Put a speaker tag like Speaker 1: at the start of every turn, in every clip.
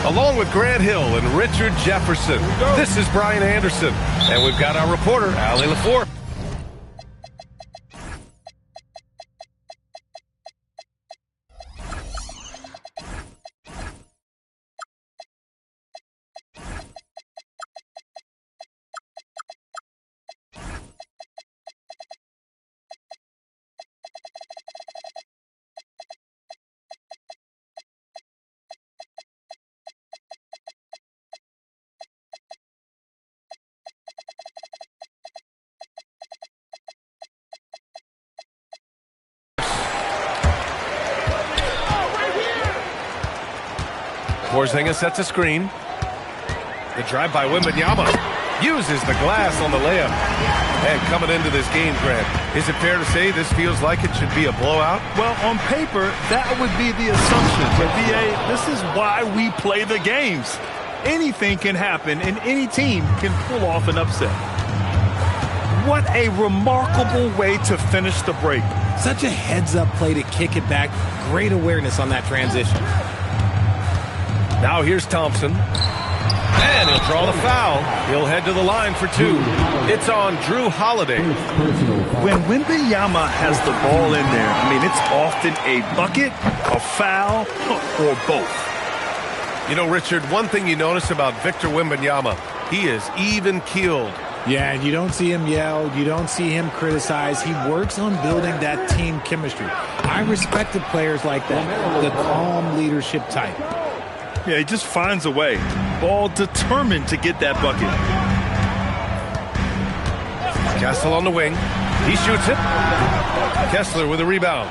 Speaker 1: Along with Grant Hill and Richard Jefferson, this is Brian Anderson. And we've got our reporter, Allie LaForce. Porzingis sets a screen. The drive by Wembanyama uses the glass on the layup. And coming into this game, Grant, is it fair to say this feels like it should be a blowout?
Speaker 2: Well, on paper, that would be the assumption. But, VA, this is why we play the games. Anything can happen, and any team can pull off an upset. What a remarkable way to finish the break.
Speaker 3: Such a heads-up play to kick it back. Great awareness on that transition.
Speaker 1: Now here's Thompson. And he'll draw the foul. He'll head to the line for two. It's on Drew Holiday.
Speaker 2: When Wembanyama has the ball in there, I mean, it's often a bucket, a foul, or both.
Speaker 1: You know, Richard, one thing you notice about Victor Wembanyama, he is even-keeled.
Speaker 3: Yeah, and you don't see him yell. You don't see him criticize. He works on building that team chemistry. I respect the players like that, the calm leadership type.
Speaker 2: Yeah, he just finds a way. Ball determined to get that bucket.
Speaker 1: Kessler on the wing. He shoots it. Kessler with a rebound.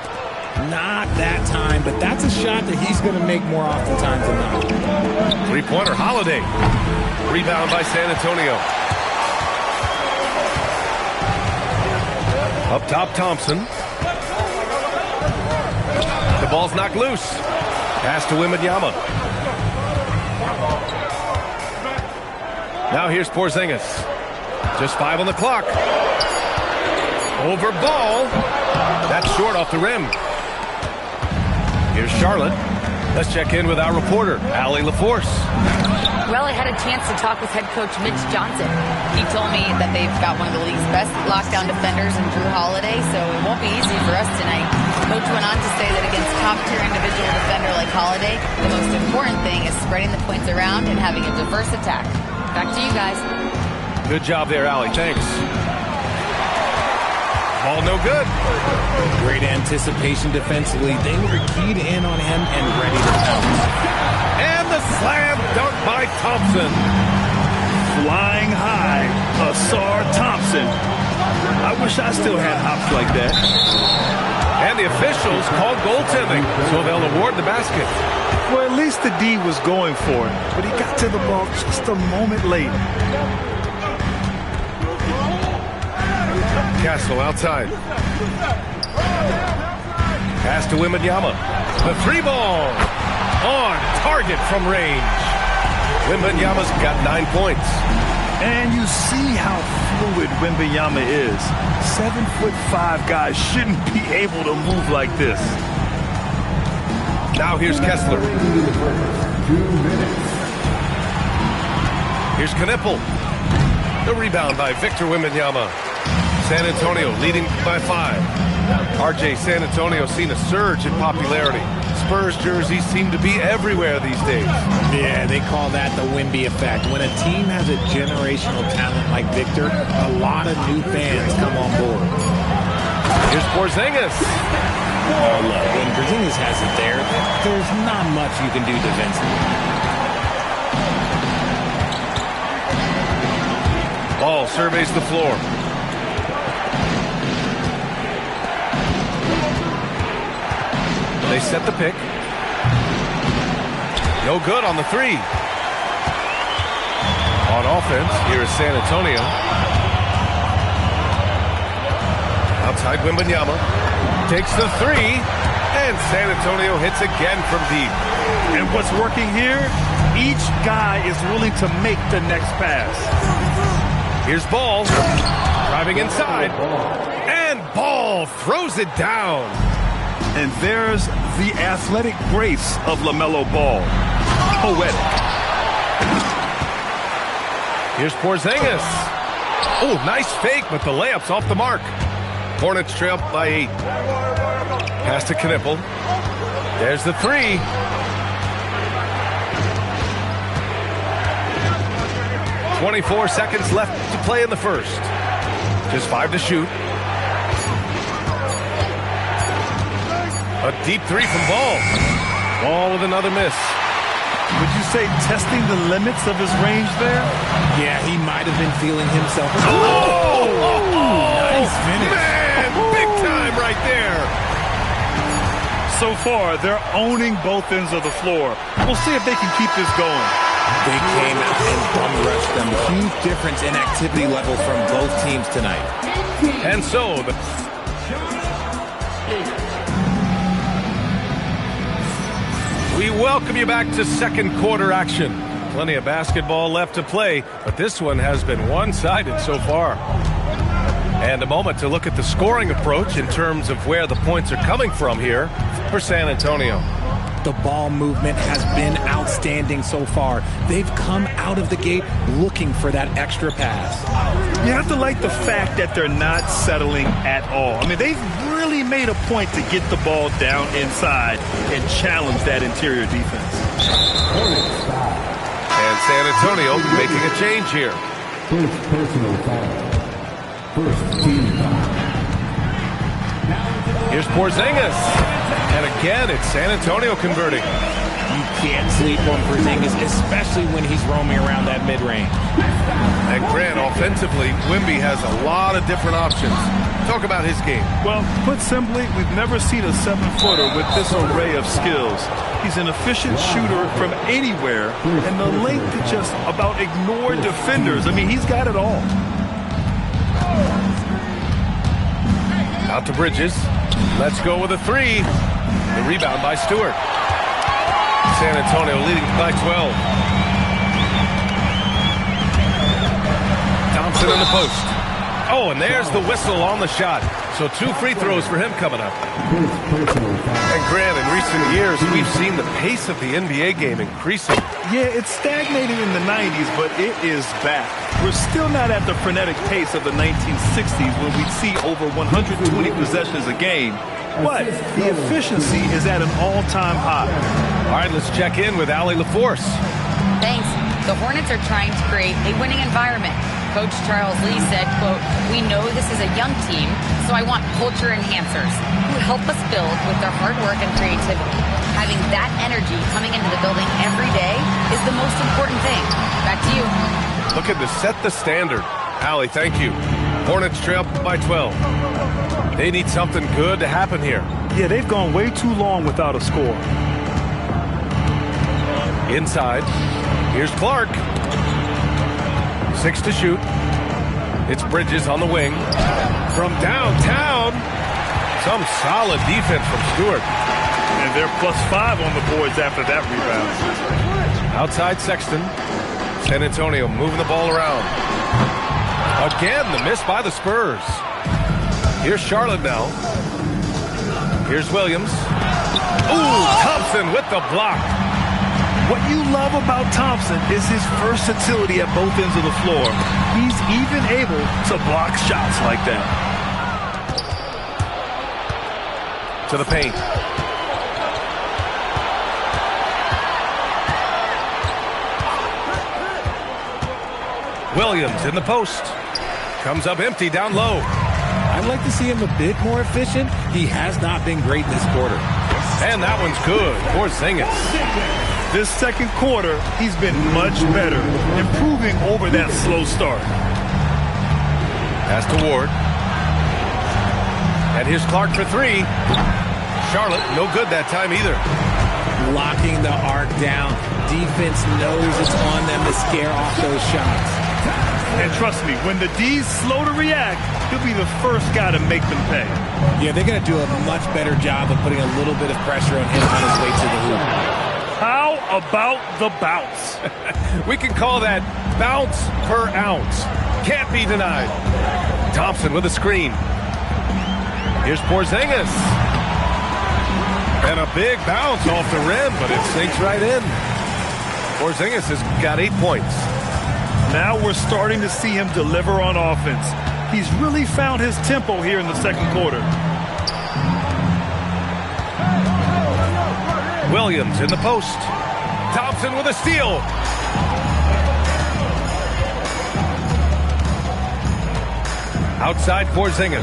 Speaker 3: Not that time, but that's a shot that he's going to make more oftentimes than not.
Speaker 1: Three-pointer, Holiday. Rebound by San Antonio. Up top, Thompson. The ball's knocked loose. Pass to Wembanyama. Now here's Porzingis. Just 5 on the clock. Over ball. That's short off the rim. Here's Charlotte. Let's check in with our reporter, Allie LaForce.
Speaker 4: Well, I had a chance to talk with head coach Mitch Johnson. He told me that they've got one of the league's best lockdown defenders in Drew Holiday, so it won't be easy for us tonight. Coach went on to say that against top-tier individual defender like Holiday, the most important thing is spreading the points around and having a diverse attack. Back to you guys.
Speaker 1: Good job there, Allie. Thanks. Ball no good.
Speaker 3: Great anticipation defensively. They were keyed in on him and ready to pounce.
Speaker 1: And the slam dunk by Thompson.
Speaker 2: Flying high, Asar Thompson. I wish I still had hops like that.
Speaker 1: And the officials called goaltending, so they'll award the basket.
Speaker 2: Well, at least the D was going for it, but he got to the ball just a moment late.
Speaker 1: Castle outside. Pass to Wembanyama. The three ball. On target from range. Wembanyama's got 9 points.
Speaker 2: And you see how fluid Wembanyama is. 7'5" guys shouldn't be able to move like this.
Speaker 1: Now here's Kessler. Here's Knippel. The rebound by Victor Wembanyama. San Antonio leading by 5. RJ, San Antonio seen a surge in popularity. Spurs jerseys seem to be everywhere these days.
Speaker 3: Yeah, they call that the Wemby effect. When a team has a generational talent like Victor, a lot of new fans come on board.
Speaker 1: Here's Porzingis.
Speaker 3: Oh, look, when Porzingis has it there, there's not much you can do defensively.
Speaker 1: Ball surveys the floor. They set the pick. No good on the three. On offense, here is San Antonio. Outside Wembanyama. Takes the three. And San Antonio hits again from deep.
Speaker 2: And what's working here? Each guy is willing to make the next pass.
Speaker 1: Here's Ball. Driving inside. And Ball throws it down.
Speaker 2: And there's the athletic grace of LaMelo Ball. Poetic.
Speaker 1: Here's Porzingis. Oh, nice fake, but the layup's off the mark. Hornets trail by 8. Pass to Knippel. There's the 3. "24 seconds left to play in the first. Just 5 to shoot. A deep 3 from Ball. Ball with another miss.
Speaker 2: Would you say testing the limits of his range there?
Speaker 3: Yeah, he might have been feeling himself.
Speaker 1: Nice finish. Man, big time right there.
Speaker 2: So far, they're owning both ends of the floor. We'll see if they can keep this going.
Speaker 3: They came out and bum rushed them. Huge difference in activity level from both teams tonight.
Speaker 1: And so we welcome you back to second quarter action. Plenty of basketball left to play, but this one has been one-sided so far. And a moment to look at the scoring approach in terms of where the points are coming from here for San Antonio.
Speaker 3: The ball movement has been outstanding so far. They've come out of the gate looking for that extra pass.
Speaker 2: You have to like the fact that they're not settling at all. I mean, they've really made a point to get the ball down inside and challenge that interior defense.
Speaker 1: And San Antonio making a change here.
Speaker 5: First personal foul. First team foul.
Speaker 1: Here's Porzingis. And again, it's San Antonio converting.
Speaker 3: You can't sleep on Porzingis, especially when he's roaming around that mid-range.
Speaker 1: And Grant, offensively, Wemby has a lot of different options. Talk about his game.
Speaker 2: Well, put simply, we've never seen a 7-footer with this array of skills. He's an efficient shooter from anywhere, and the length to just about ignore defenders. I mean, he's got it all.
Speaker 1: Out to Bridges. Let's go with a 3. The rebound by Stewart. San Antonio leading by 12. Thompson in the post. Oh, and there's the whistle on the shot. So 2 free throws for him coming up. And Grant, in recent years, we've seen the pace of the NBA game increasing.
Speaker 2: Yeah, it's stagnated in the 90s, but it is back. We're still not at the frenetic pace of the 1960s when we'd see over 120 possessions a game. But the efficiency is at an all-time high.
Speaker 1: All right, let's check in with Allie LaForce.
Speaker 4: Thanks. The Hornets are trying to create a winning environment. Coach Charles Lee said, quote, "We know this is a young team, so I want culture enhancers who help us build with their hard work and creativity. Having that energy coming into the building every day is the most important thing." Back to you.
Speaker 1: Looking to set the standard. Allie, thank you. Hornets trail by 12. They need something good to happen here.
Speaker 2: Yeah, they've gone way too long without a score.
Speaker 1: Inside. Here's Clark. 6 to shoot. It's Bridges on the wing. From downtown. Some solid defense from Stewart.
Speaker 2: And they're +5 on the boards after that rebound.
Speaker 1: Outside Sexton. San Antonio moving the ball around. Again, the miss by the Spurs. Here's Charlotte now. Here's Williams. Ooh, Thompson with the block.
Speaker 2: What you love about Thompson is his versatility at both ends of the floor. He's even able to block shots like that.
Speaker 1: To the paint. Williams in the post. Comes up empty down low.
Speaker 3: I'd like to see him a bit more efficient. He has not been great this quarter.
Speaker 1: And that one's good. Porzingis.
Speaker 2: This second quarter, he's been much better, improving over that slow start.
Speaker 1: Pass to Ward. And here's Clark for 3. Charlotte, no good that time either.
Speaker 3: Locking the arc down. Defense knows it's on them to scare off those shots.
Speaker 2: And trust me, when the D's slow to react, he'll be the first guy to make them pay.
Speaker 3: Yeah, they're going to do a much better job of putting a little bit of pressure on him on his way to the hoop.
Speaker 2: How about the bounce?
Speaker 1: We can call that bounce per ounce. Can't be denied. Thompson with a screen. Here's Porzingis. And a big bounce off the rim, but it sinks right in. Porzingis has got 8 points.
Speaker 2: Now we're starting to see him deliver on offense. He's really found his tempo here in the second quarter.
Speaker 1: Williams in the post. Thompson with a steal. Outside Porzingis.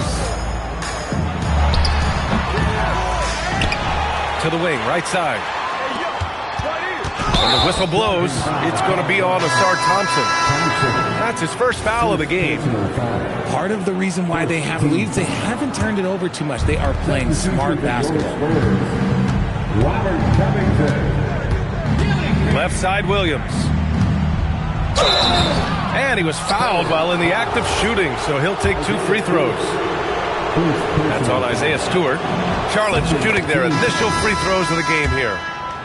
Speaker 1: To the wing, right side. When the whistle blows, it's going to be on Asar Thompson. That's his first foul of the game.
Speaker 3: Part of the reason why they have leads, they haven't turned it over too much. They are playing smart basketball.
Speaker 1: Left side, Williams. And he was fouled while in the act of shooting, so he'll take 2 free throws. That's on Isaiah Stewart. Charlotte shooting their initial free throws of the game here.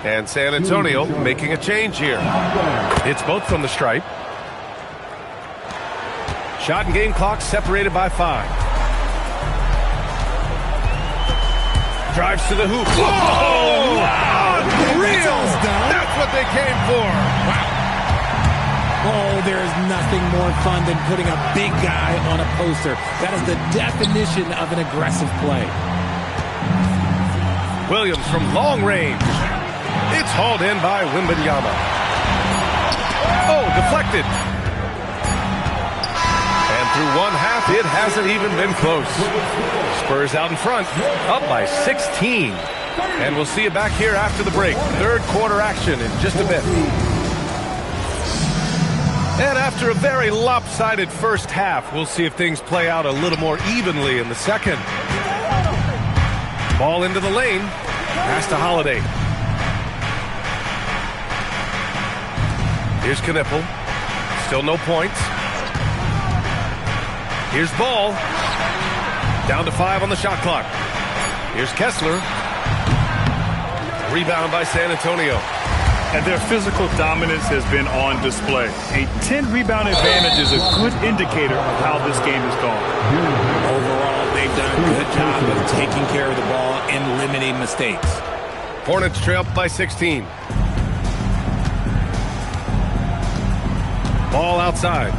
Speaker 1: And San Antonio making a change here. It's both from the stripe. Shot and game clock separated by 5. Drives to the hoop. Oh! Unreal! That's what they came for.
Speaker 3: Wow. Oh, there's nothing more fun than putting a big guy on a poster. That is the definition of an aggressive play.
Speaker 1: Williams from long range. It's hauled in by Wembanyama. Oh, deflected. And through one half, it hasn't even been close. Spurs out in front, up by 16. And we'll see you back here after the break. Third quarter action in just a bit. And after a very lopsided first half, we'll see if things play out a little more evenly in the second. Ball into the lane. Pass to Holiday. Here's Knipple. Still no points. Here's Ball. Down to 5 on the shot clock. Here's Kessler. Rebound by San Antonio.
Speaker 2: And their physical dominance has been on display. A 10-rebound advantage is a good indicator of how this game has gone.
Speaker 3: Overall, they've done a good job of taking care of the ball and limiting mistakes.
Speaker 1: Hornets trail up by 16. Ball outside.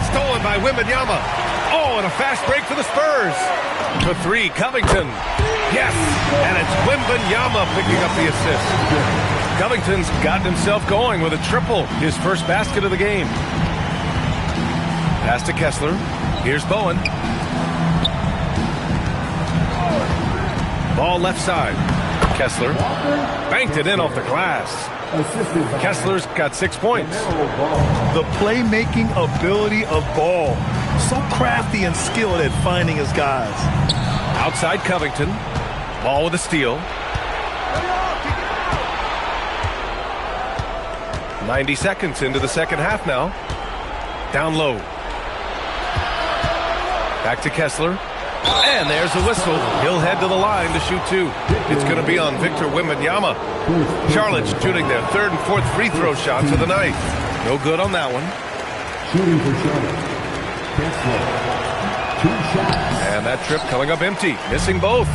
Speaker 1: Stolen by Wembanyama. Oh, and a fast break for the Spurs. To 3, Covington. Yes, and it's Wembanyama picking up the assist. Covington's gotten himself going with a triple, his first basket of the game. Pass to Kessler. Here's Bowen. Ball left side. Kessler banked it in off the glass. Kessler's got 6 points.
Speaker 2: The playmaking ability of Ball. So crafty and skilled at finding his guys.
Speaker 1: Outside Covington. Ball with a steal. 90 seconds into the second half now. Down low. Back to Kessler. And there's the whistle. He'll head to the line to shoot 2. It's going to be on Victor Wembanyama. Charlotte's shooting their 3rd and 4th free throw shots of the night. No good on that one.
Speaker 5: Shooting for Charlotte. Kessler. 2 shots.
Speaker 1: And that trip coming up empty. Missing both.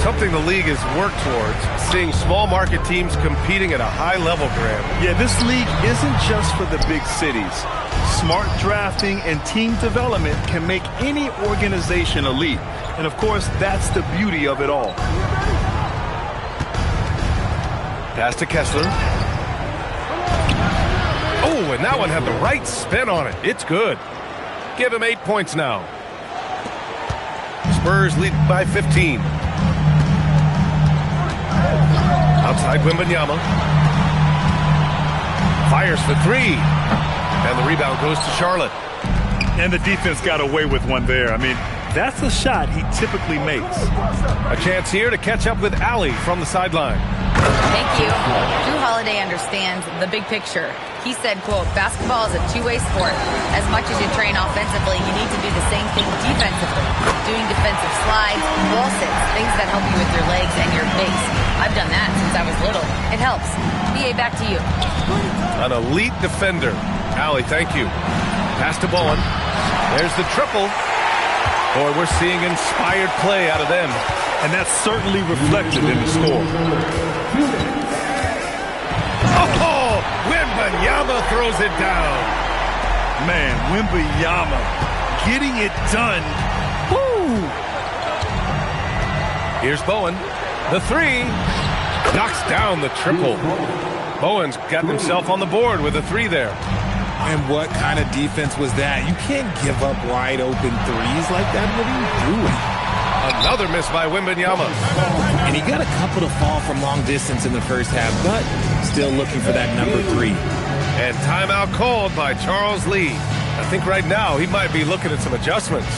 Speaker 1: Something the league has worked towards. Seeing small market teams competing at a high level, Graham.
Speaker 2: Yeah, this league isn't just for the big cities. Smart drafting and team development can make any organization elite. And of course, that's the beauty of it all.
Speaker 1: Pass to Kessler. Oh, and that one had the right spin on it. It's good. Give him 8 points now. Spurs lead by 15. Outside Wembanyama. Fires for 3. And the rebound goes to Charlotte.
Speaker 2: And the defense got away with one there. I mean, that's a shot he typically makes.
Speaker 1: A chance here to catch up with Allie from the sideline.
Speaker 4: Thank you. Drew Holiday understands the big picture. He said, quote, basketball is a two-way sport. As much as you train offensively, you need to do the same thing defensively. Doing defensive slides, ball sits, things that help you with your legs and your base. I've done that since I was little. It helps. BA, back to you.
Speaker 1: An elite defender. Allie, thank you. Pass to Bowen. There's the triple. Boy, we're seeing inspired play out of them.
Speaker 2: And that's certainly reflected in the score.
Speaker 1: Oh, throws it down.
Speaker 2: Man, Wembanyama getting it done. Woo!
Speaker 1: Here's Bowen. The three. Knocks down the triple. Bowen's got himself on the board with a three there.
Speaker 3: And what kind of defense was that? You can't give up wide open threes like that. What are you doing?
Speaker 1: Another miss by Wembanyama.
Speaker 3: And he got a couple to fall from long distance in the first half, but still looking for that number 3.
Speaker 1: And timeout called by Charles Lee. I think right now he might be looking at some adjustments.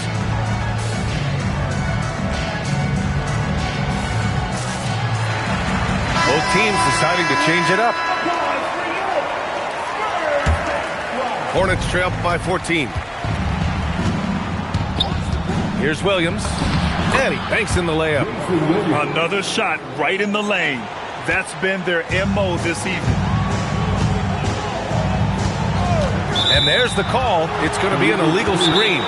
Speaker 1: Both teams deciding to change it up. Hornets trail by 14. Here's Williams. And he banks in the layup.
Speaker 2: Another shot right in the lane. That's been their MO this evening.
Speaker 1: And there's the call. It's going to be an illegal screen.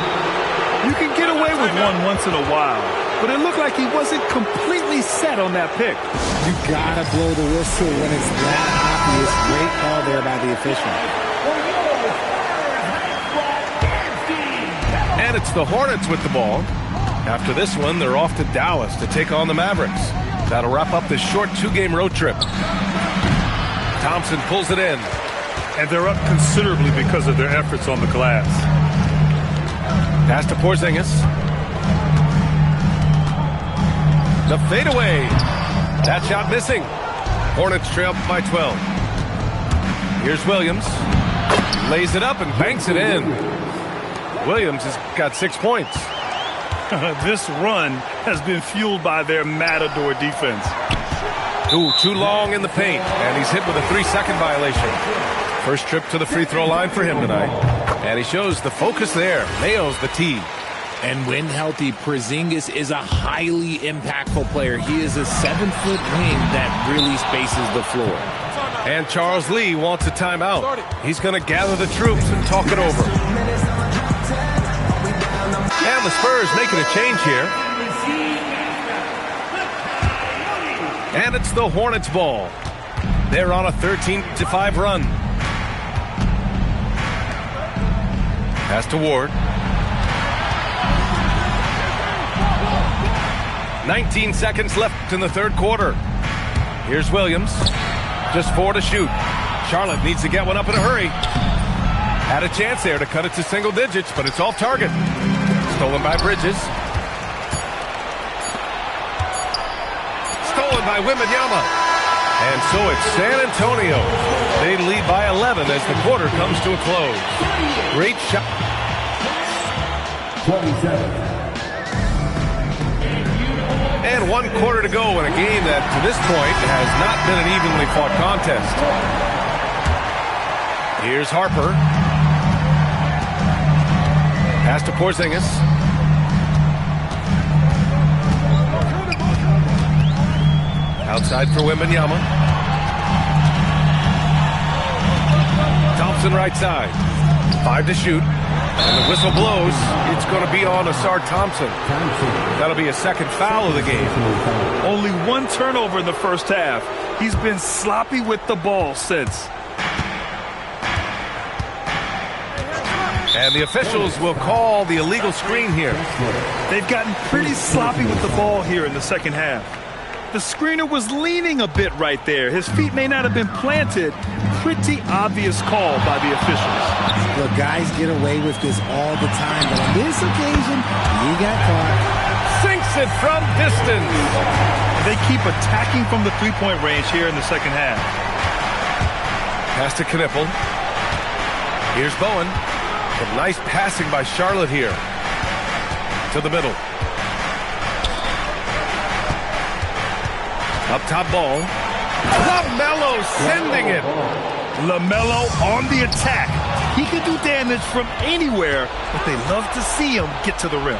Speaker 2: You can get away with one once in a while, but it looked like he wasn't completely set on that pick.
Speaker 3: You gotta blow the whistle when it's that obvious. Great call there by the official.
Speaker 1: And it's the Hornets with the ball. After this one, they're off to Dallas to take on the Mavericks. That'll wrap up this short 2-game road trip. Thompson pulls it in.
Speaker 2: And they're up considerably because of their efforts on the glass.
Speaker 1: Pass to Porzingis. The fadeaway. That shot missing. Hornets trail by 12. Here's Williams. Lays it up and banks it in. Williams has got 6 points.
Speaker 2: This run has been fueled by their Matador defense.
Speaker 1: Ooh, too long in the paint, and he's hit with a 3-second violation. First trip to the free throw line for him tonight. And he shows the focus there. Nails the tee.
Speaker 3: And when healthy, Porzingis is a highly impactful player. He is a 7-foot wing that really spaces the floor.
Speaker 1: And Charles Lee wants a timeout. He's going to gather the troops and talk it over. And the Spurs making a change here. And it's the Hornets ball. They're on a 13-5 run. Pass to Ward. 19 seconds left in the third quarter. Here's Williams. Just 4 to shoot. Charlotte needs to get one up in a hurry. Had a chance there to cut it to single digits, but it's off target. Stolen by Bridges. Stolen by Wembanyama. And so it's San Antonio. They lead by 11 as the quarter comes to a close. Great shot.
Speaker 5: 27.
Speaker 1: And 1 quarter to go in a game that, to this point, has not been an evenly fought contest. Here's Harper. Pass to Porzingis. Outside for Wembanyama. Thompson right side. 5 to shoot. And the whistle blows. It's going to be on Asar Thompson. That'll be a second foul of the game.
Speaker 2: Only 1 turnover in the first half. He's been sloppy with the ball since.
Speaker 1: And the officials will call the illegal screen here.
Speaker 2: They've gotten pretty sloppy with the ball here in the second half. The screener was leaning a bit right there. His feet may not have been planted. Pretty obvious call by the officials.
Speaker 3: Look, guys get away with this all the time, but on this occasion, he got caught.
Speaker 1: Sinks it from distance.
Speaker 2: They keep attacking from the three-point range here in the second half.
Speaker 1: Pass to Knippel. Here's Bowen. Some nice passing by Charlotte here. To the middle. Up top ball. LaMelo sending it.
Speaker 2: LaMelo on the attack. He can do damage from anywhere, but they love to see him get to the rim.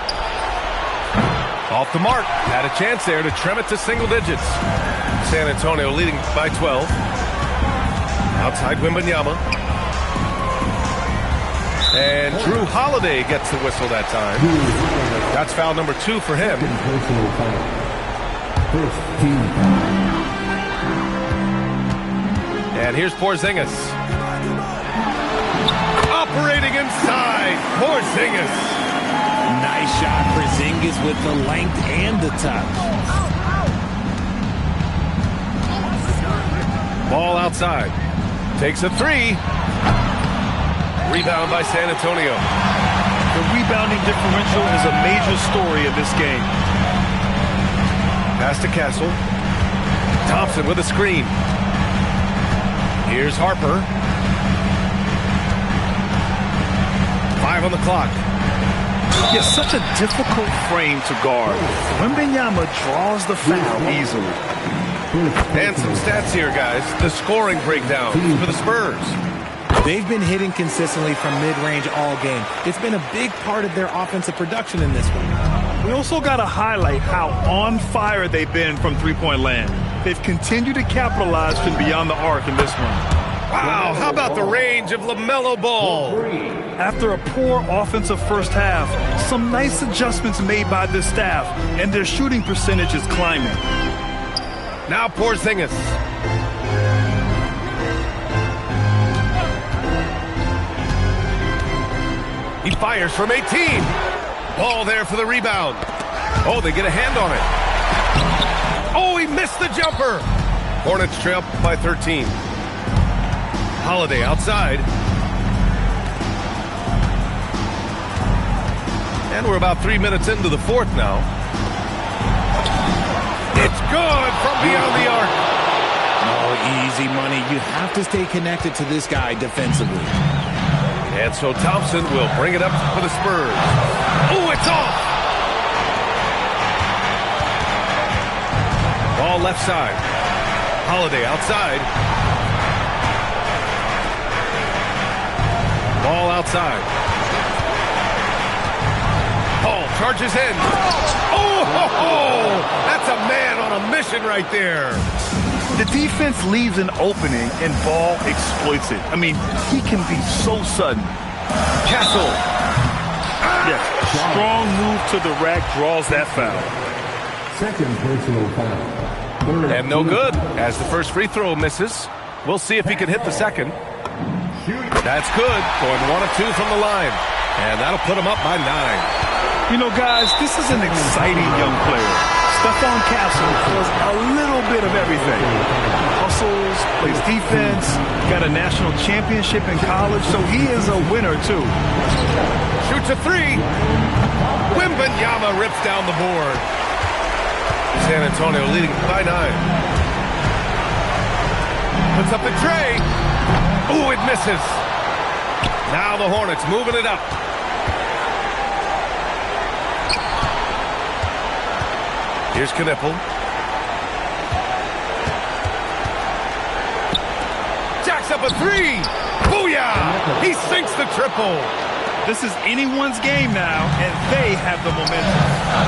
Speaker 1: Off the mark. Had a chance there to trim it to single digits. San Antonio leading by 12. Outside Wembanyama. And Drew Holiday gets the whistle that time. That's foul number 2 for him.
Speaker 5: First team foul.
Speaker 1: And here's Porzingis. Porzingis.
Speaker 3: Nice shot, Porzingis with the length and the touch.
Speaker 1: Ball outside. Takes a three. Rebound by San Antonio.
Speaker 2: The rebounding differential is a major story in this game.
Speaker 1: Pass to Castle. Thompson with a screen. Here's Harper. 5 on the clock.
Speaker 2: Yeah, such a difficult frame to guard. Wembanyama draws the foul easily.
Speaker 1: And some stats here, guys. The scoring breakdown for the Spurs.
Speaker 3: They've been hitting consistently from mid-range all game. It's been a big part of their offensive production in this one.
Speaker 2: We also got to highlight how on fire they've been from three-point land. They've continued to capitalize from beyond the arc in this one.
Speaker 1: Wow, how about the range of LaMelo Ball?
Speaker 2: After a poor offensive first half, some nice adjustments made by this staff, and their shooting percentage is climbing.
Speaker 1: Now Porzingis. He fires from 18. Ball there for the rebound. Oh, they get a hand on it. Oh, he missed the jumper. Hornets trail by 13. Holiday outside. And we're about 3 minutes into the fourth now. It's good from beyond the arc.
Speaker 3: Oh, easy money. You have to stay connected to this guy defensively.
Speaker 1: And so Thompson will bring it up for the Spurs. Oh, it's off! Ball left side. Holiday outside. Ball outside. Ball charges in. Oh, ho, ho! That's a man on a mission right there.
Speaker 2: The defense leaves an opening and Ball exploits it. I mean, he can be so sudden.
Speaker 1: Castle.
Speaker 2: Yes, strong move to the rack draws that foul.
Speaker 5: Second personal foul.
Speaker 1: And no good as the first free throw misses. We'll see if he can hit the second. That's good. Going 1 of 2 from the line. And that'll put him up by 9.
Speaker 2: You know, guys, this is an exciting young player. Stephon Castle does a little bit of everything. Hustles, plays defense, got a national championship in college, so he is a winner, too.
Speaker 1: Shoots a three. Wembanyama rips down the board. San Antonio leading by 9. Puts up the tray. Ooh, it misses. Now the Hornets moving it up. Here's Knipple. Jacks up a three. Booyah! He sinks the triple.
Speaker 2: This is anyone's game now, and they have the momentum.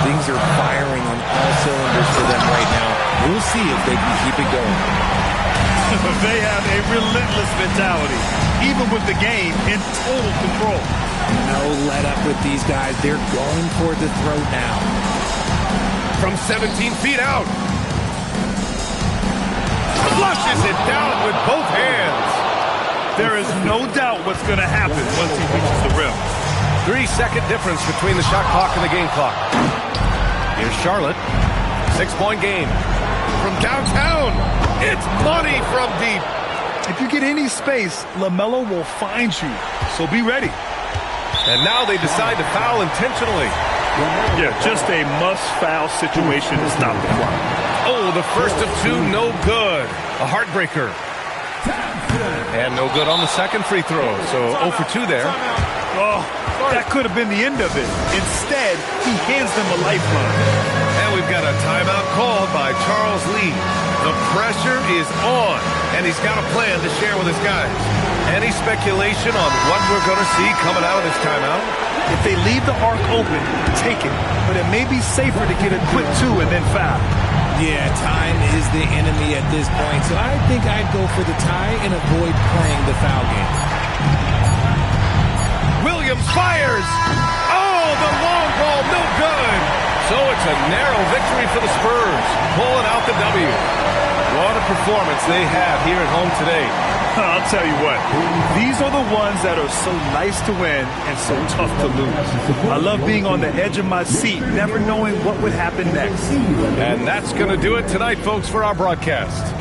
Speaker 3: Things are firing on all cylinders for them right now. We'll see if they can keep it going.
Speaker 2: They have a relentless mentality, even with the game in total control.
Speaker 3: No let up with these guys. They're going for the throat now.
Speaker 1: From 17 feet out. Flushes it down with both hands.
Speaker 2: There is no doubt what's going to happen once he reaches the rim.
Speaker 1: 3-second difference between the shot clock and the game clock. Here's Charlotte. 6-point game. From downtown, it's money from deep.
Speaker 2: If you get any space, LaMelo will find you, so be ready.
Speaker 1: And now they decide to foul intentionally.
Speaker 2: Yeah, just a must-foul situation to stop the clock.
Speaker 1: Oh, the first of 2, no good. A heartbreaker. And no good on the second free throw, so 0 for 2 there.
Speaker 2: Oh, that could have been the end of it. Instead, he hands them a lifeline.
Speaker 1: And we've got a timeout called by Charles Lee. The pressure is on, and he's got a plan to share with his guys. Any speculation on what we're going to see coming out of this timeout?
Speaker 2: If they leave the arc open, take it. But it may be safer to get a quick 2 and then foul.
Speaker 3: Yeah, time is the enemy at this point, so I think I'd go for the tie and avoid playing the foul game.
Speaker 1: Williams fires. Oh, the long ball, no good. So it's a narrow victory for the Spurs, pulling out the W. What a performance they have here at home today.
Speaker 2: I'll tell you what, these are the ones that are so nice to win and so tough to lose. I love being on the edge of my seat, never knowing what would happen next.
Speaker 1: And that's going to do it tonight, folks, for our broadcast.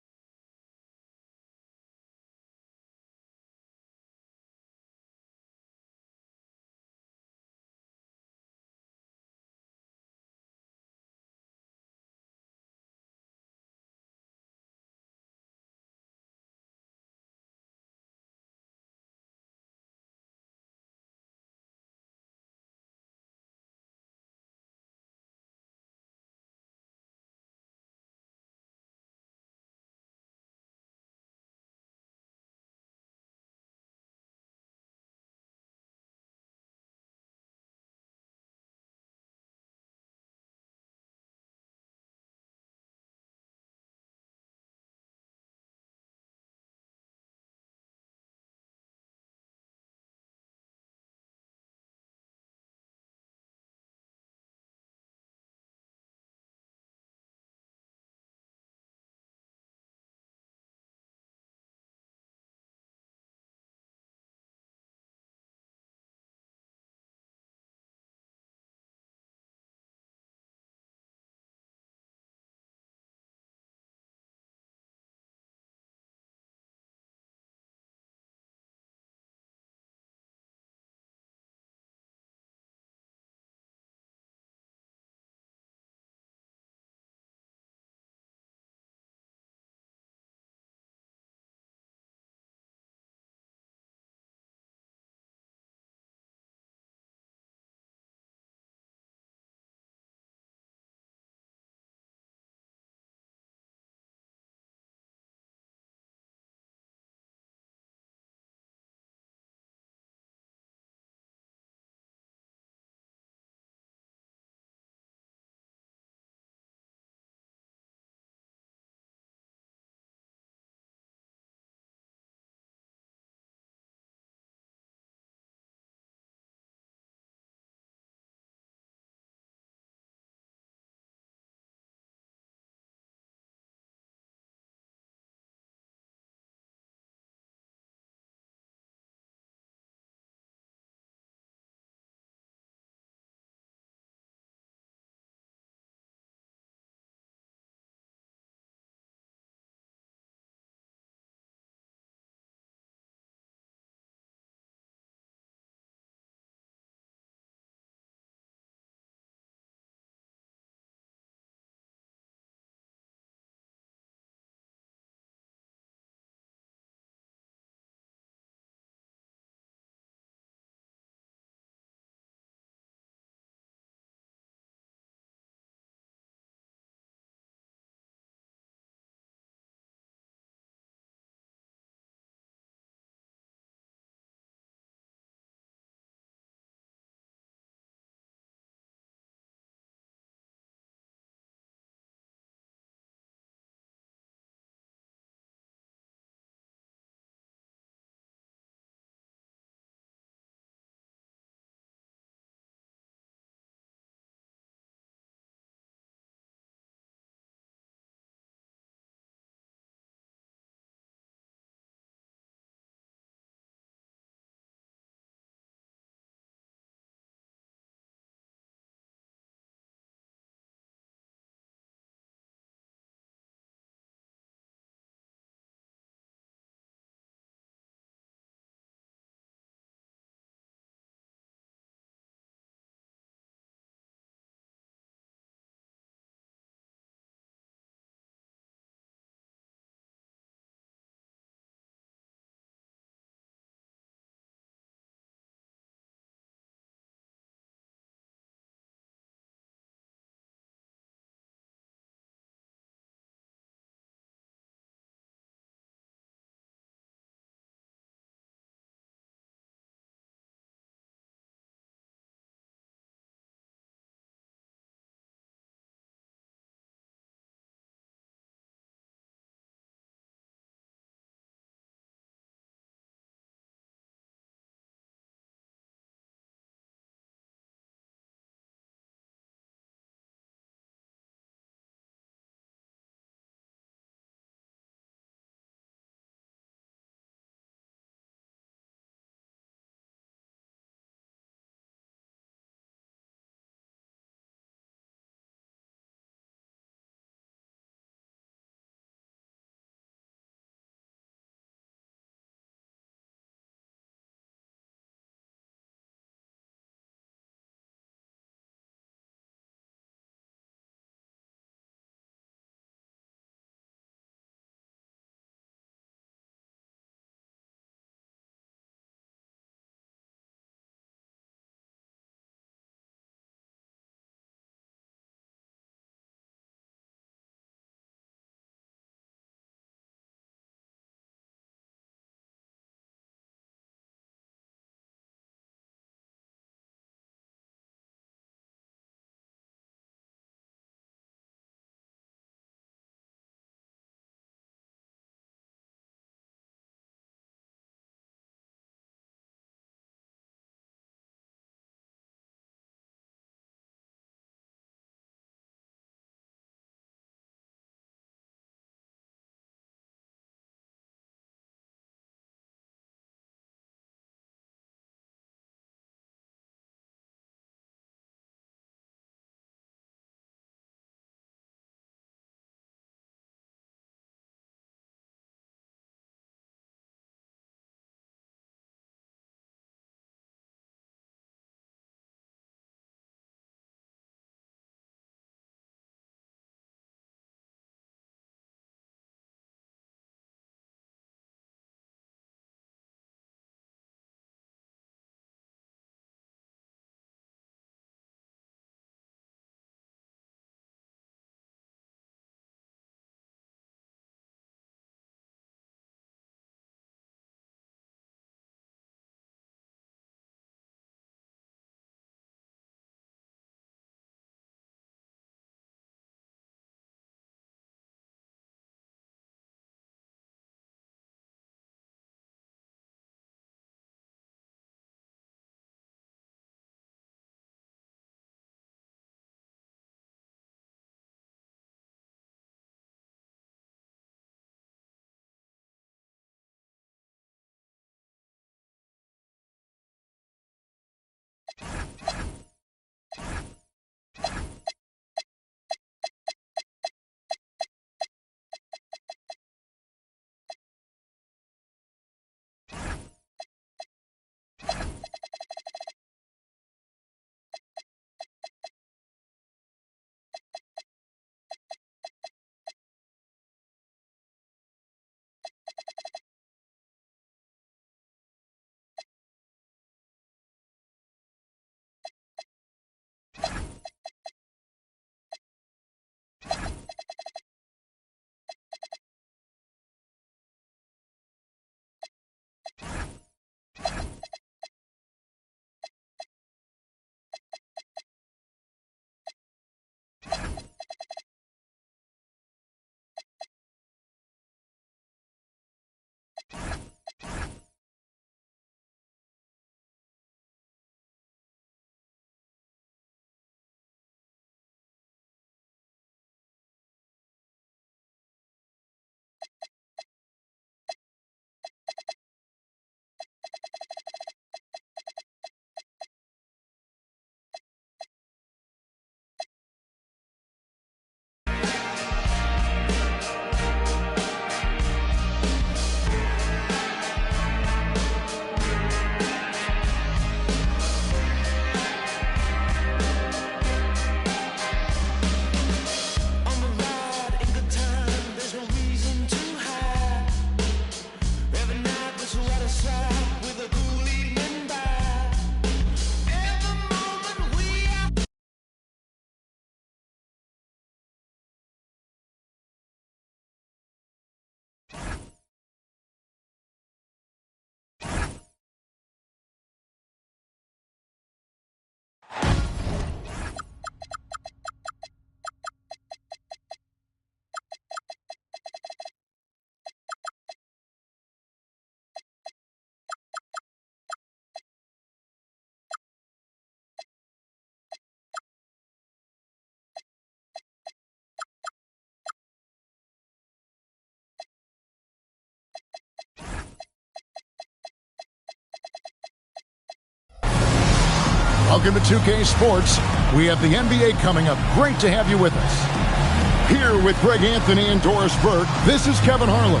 Speaker 6: Welcome to 2K Sports. We have the NBA coming up. Great to have you with us. Here with Greg Anthony and Doris Burke, this is Kevin Harlan.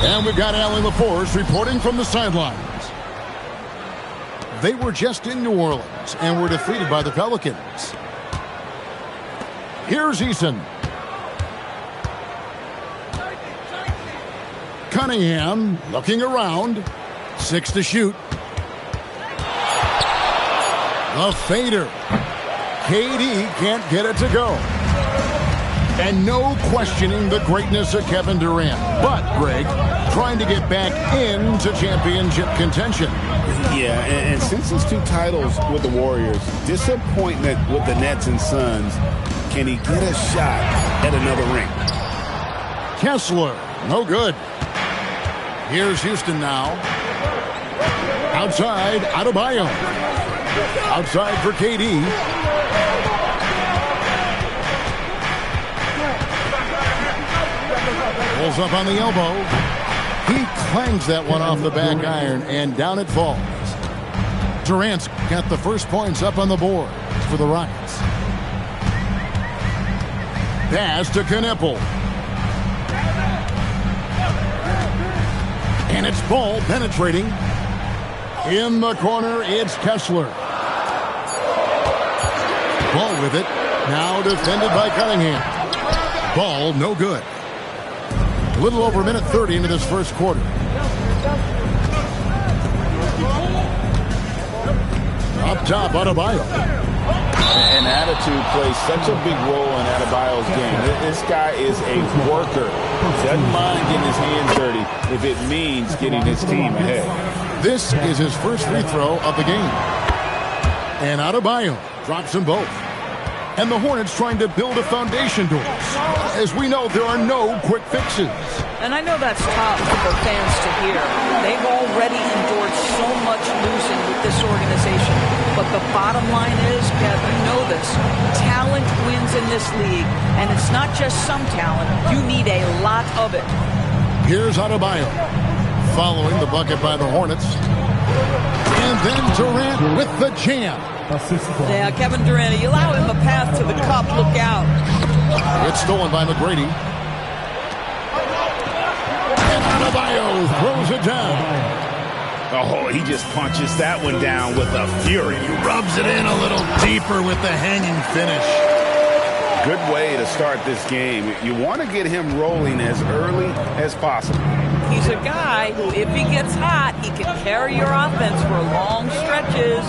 Speaker 6: And we've got Allie LaForce reporting from the sidelines. They were just in New Orleans and were defeated by the Pelicans. Here's Eason. Cunningham looking around. 6 to shoot. The fader. KD can't get it to go. And no questioning the greatness of Kevin Durant. But, Greg, trying to get back into championship contention.
Speaker 7: Yeah, and since his 2 titles with the Warriors, disappointment with the Nets and Suns, can he get a shot at another ring?
Speaker 6: Kessler, no good. Here's Houston now. Outside, Adebayo. Outside for KD. Pulls up on the elbow. He clangs that one off the back iron, and down it falls. Durant's got the first points up on the board for the Rockets. Pass to Kneppel. And it's ball penetrating. In the corner, it's Kessler. Ball with it. Now defended by Cunningham. Ball no good. A little over a minute 30 into this first quarter. Up top, Adebayo.
Speaker 7: And attitude plays such a big role in Adebayo's game. This guy is a worker. Doesn't mind getting his hands dirty if it means getting his team ahead.
Speaker 6: This is his first free throw of the game. And Adebayo drops them both. And the Hornets trying to build a foundation to us. As we know, there are no quick fixes.
Speaker 8: And I know that's tough for fans to hear. They've already endured so much losing with this organization. But the bottom line is, Kev, you know this, talent wins in this league. And it's not just some talent. You need a lot of it.
Speaker 6: Here's Adebayo. Following the bucket by the Hornets. And then Durant with the jam.
Speaker 8: Yeah, Kevin Durant, you allow him a path to the cup, look out.
Speaker 6: It's stolen by McGrady. And Adebayo throws it down.
Speaker 7: Oh, he just punches that one down with a fury.
Speaker 6: He rubs it in a little deeper with the hanging finish.
Speaker 7: Good way to start this game. You want to get him rolling as early as possible.
Speaker 8: He's a guy who, if he gets hot, he can carry your offense for long stretches.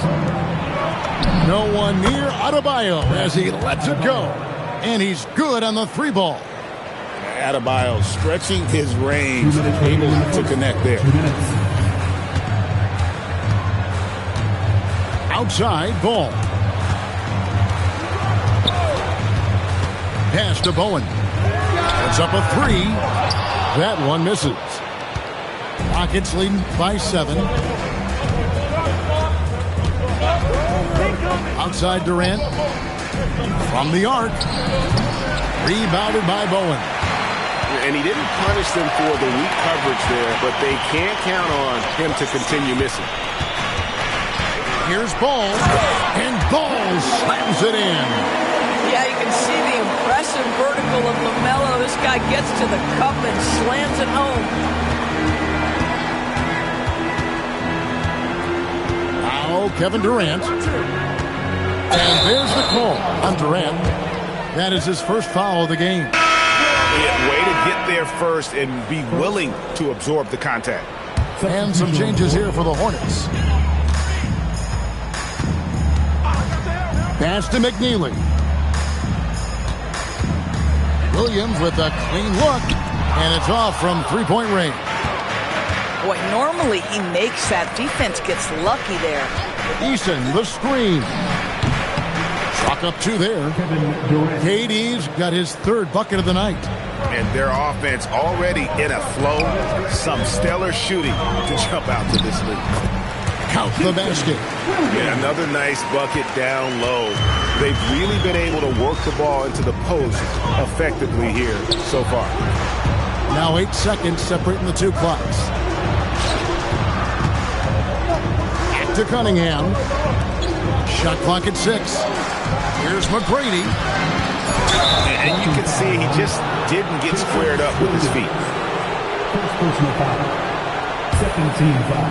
Speaker 6: No one near Adebayo as he lets it go. And he's good on the 3 ball.
Speaker 7: Adebayo stretching his range, able to connect there.
Speaker 6: Outside ball. Pass to Bowen. It's up a 3. That one misses. Rockets leading by 7. Outside Durant. From the arc. Rebounded by Bowen.
Speaker 7: And he didn't punish them for the weak coverage there, but they can't count on him to continue missing.
Speaker 6: Here's Ball. And Ball slams it in.
Speaker 8: Yeah, you can see the impressive vertical of LaMelo. This guy gets to the cup and slams it home.
Speaker 6: Now Kevin Durant. And there's the call on Durant. That is his first foul of the game.
Speaker 7: Yeah, way to get there first and be willing to absorb the contact.
Speaker 6: And some changes here for the Hornets. Pass to McNeely. Williams with a clean look. And it's off from 3-point range.
Speaker 8: Boy, normally he makes that. Defense gets lucky there.
Speaker 6: Eason, the screen. Chalk up 2 there. KD's got his 3rd bucket of the night.
Speaker 7: And their offense already in a flow. Some stellar shooting to jump out to this lead.
Speaker 6: Count the basket.
Speaker 7: Yeah, another nice bucket down low. They've really been able to work the ball into the post effectively here so far.
Speaker 6: Now 8 seconds separating the 2 clocks. Back to Cunningham. Shot clock at 6. Here's McGrady.
Speaker 7: And you can see he just didn't get squared up with his feet.
Speaker 5: First personal foul. Second team foul.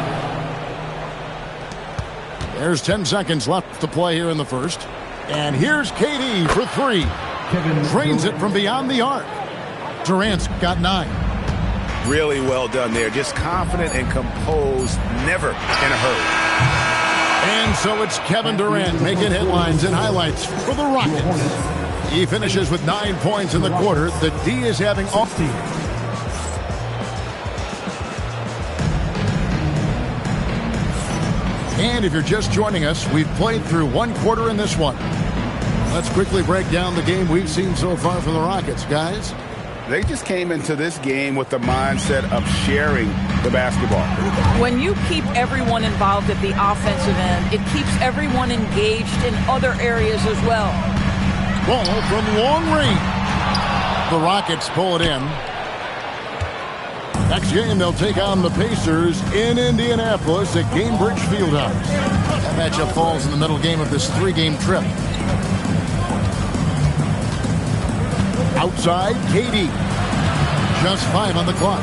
Speaker 6: There's 10 seconds left to play here in the first. And here's KD for 3. Drains it from beyond the arc. Durant's got 9.
Speaker 7: Really well done there. Just confident and composed, never in a hurry.
Speaker 6: And so it's Kevin Durant making headlines and highlights for the Rockets. He finishes with 9 points in the quarter. The D is having all. And if you're just joining us, we've played through 1 quarter in this one. Let's quickly break down the game we've seen so far from the Rockets, guys.
Speaker 7: They just came into this game with the mindset of sharing the basketball.
Speaker 8: When you keep everyone involved at the offensive end, it keeps everyone engaged in other areas as well.
Speaker 6: Ball from long range. The Rockets pull it in. Next game, they'll take on the Pacers in Indianapolis at Gainbridge Fieldhouse. That matchup falls in the middle game of this 3-game trip. Outside, KD. Just 5 on the clock.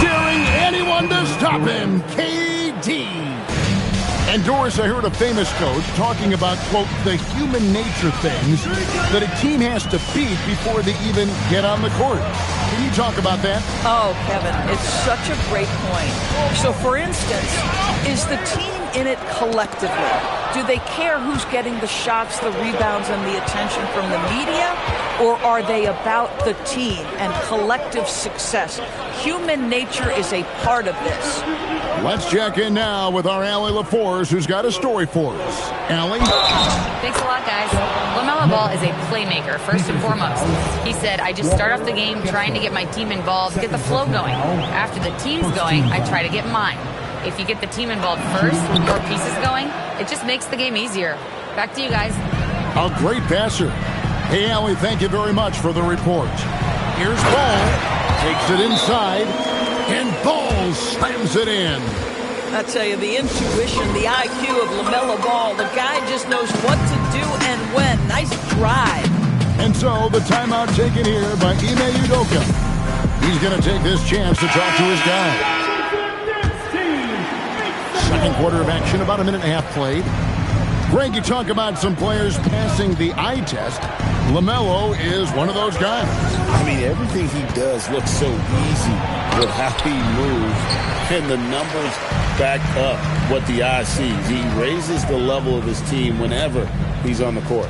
Speaker 6: Daring anyone to stop him, KD. And Doris, I heard a famous coach talking about, quote, the human nature things that a team has to beat before they even get on the court. Can you talk about that?
Speaker 8: Oh, Kevin, it's such a great point. So, for instance, is the team in it collectively? Do they care who's getting the shots, the rebounds, and the attention from the media? Or are they about the team and collective success? Human nature is a part of this.
Speaker 6: Let's check in now with our Allie LaForce, who's got a story for us. Allie?
Speaker 4: Thanks a lot, guys. LaMelo Ball is a playmaker, first and foremost. He said, I just start off the game trying to get my team involved, get the flow going. After the team's going, I try to get mine. If you get the team involved first, your pieces going, it just makes the game easier. Back to you guys.
Speaker 6: A great passer. Hey, Allie, thank you very much for the report. Here's Ball. Takes it inside. And Ball slams it in.
Speaker 8: I tell you, the intuition, the IQ of LaMelo Ball, the guy just knows what to do and when. Nice drive.
Speaker 6: And so the timeout taken here by Ime Udoka. He's going to take this chance to talk to his guy. Second quarter of action, about a minute and a half played. Greg, you talk about some players passing the eye test. LaMelo is one of those guys.
Speaker 7: I mean, everything he does looks so easy with how he moves. And the numbers back up what the eye sees. He raises the level of his team whenever he's on the court.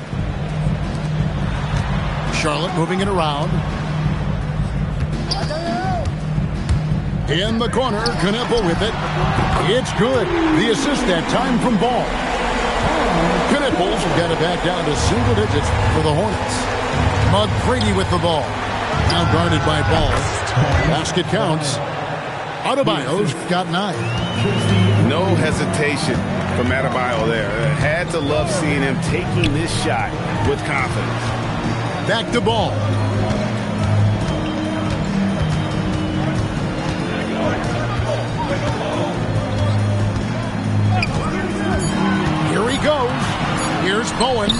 Speaker 6: Charlotte moving it around. In the corner, Knueppel with it. It's good. The assist that time from Ball. Knueppel's got it back down to single digits for the Hornets. McGrady with the ball. Now guarded by Ball. Basket counts. Adebayo's got 9.
Speaker 7: No hesitation from Adebayo there. Had to love seeing him taking this shot with confidence.
Speaker 6: Back to Ball. Here he goes. Here's Bowen.